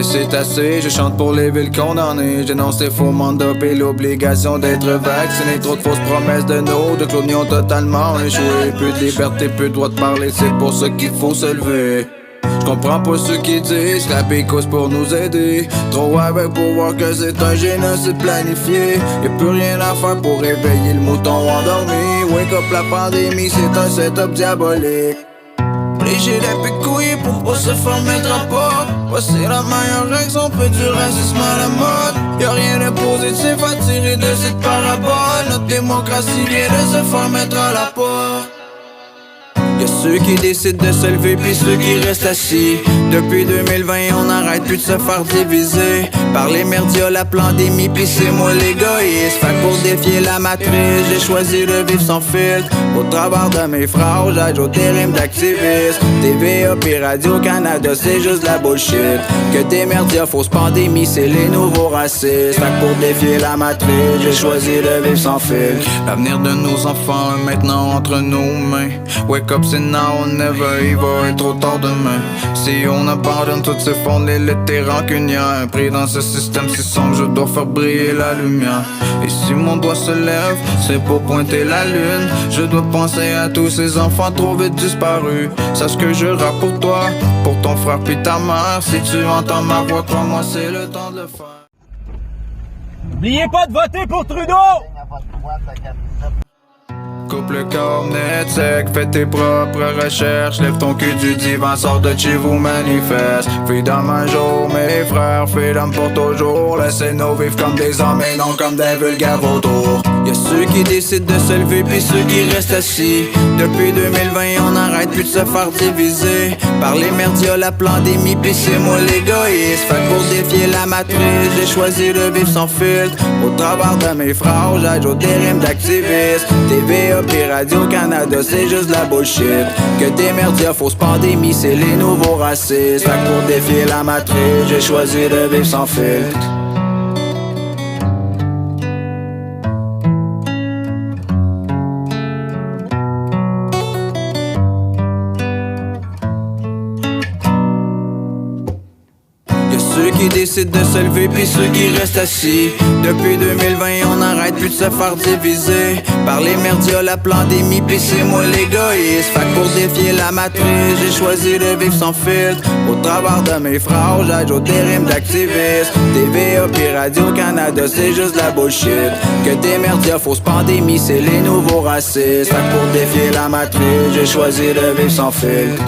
c'est assez, je chante pour les villes condamnées. J'énonce les faux mandats et l'obligation d'être vacciné. Trop de fausses promesses de nos, de clones totalement échoué. Peu de liberté, peu de droit de parler, c'est pour ça qu'il faut se lever. J'comprends pas ceux qui disent que la paix cause pour nous aider. Trop avec pour voir que c'est un génocide planifié. Y'a plus rien à faire pour réveiller le mouton endormi. Wake up, la pandémie, c'est un setup diabolique. Léger les pécouilles pour pas se faire mettre à part. C'est la meilleure règle, on peut du racisme à la mode. Y'a rien de positif à tirer de cette parabole. Notre démocratie vient de se faire mettre à la porte. Y'a ceux qui décident de se lever pis ceux qui restent assis. Depuis 2020 on n'arrête plus de se faire diviser par les merdias, la pandémie pis c'est moi l'égoïste. Fait que pour défier la matrice, j'ai choisi de vivre sans filtre. Au travers de mes phrases, j'ajoute des rimes d'activistes. TVA pis Radio-Canada, c'est juste la bullshit. Que des merdias, fausse pandémie, c'est les nouveaux racistes. Fait que pour défier la matrice, j'ai choisi de vivre sans filtre. L'avenir de nos enfants est maintenant entre nos mains. Wake up, c'est now or never, il va être trop tard demain. Si on abandonne toutes ces fonds, les rancunières, pris dans ce système si sombre, je dois faire briller la lumière. Et si mon doigt se lève, c'est pour pointer la lune. Je dois penser à tous ces enfants trop vite disparus. Sache que je rappe pour toi, pour ton frère puis ta mère. Si tu entends ma voix, crois-moi, c'est le temps de le faire. N'oubliez pas de voter pour Trudeau! Coupe le cornet sec, fais tes propres recherches. Lève ton cul du divan, sors de chez vous, manifeste. Freedom un jour, mes frères, freedom pour toujours. Laissez-nous vivre comme des hommes et non comme des vulgaires vautours. Y'a ceux qui décident de se lever pis ceux qui restent assis. Depuis 2020 on n'arrête plus de se faire diviser par les merdias, la pandémie pis c'est moi l'égoïste. Fait que pour défier la matrice, j'ai choisi de vivre sans filtre. Au travers de mes phrases, j'ajoute des rimes d'activistes. TVA pis Radio-Canada, c'est juste la bullshit. Que des merdias, fausse pandémie, c'est les nouveaux racistes. Fait que pour défier la matrice, j'ai choisi de vivre sans filtre. Ceux qui décident de se lever pis ceux qui restent assis. Depuis 2020 on n'arrête plus de se faire diviser par les merdias, la pandémie pis c'est moi l'égoïste. Fait que pour défier la matrice, j'ai choisi de vivre sans filtre. Au travers de mes phrases, j'ajoute des rimes d'activistes. TVA pis Radio-Canada, c'est juste la bullshit. Que des merdias, fausse pandémie, c'est les nouveaux racistes. Fait que pour défier la matrice, j'ai choisi de vivre sans filtre.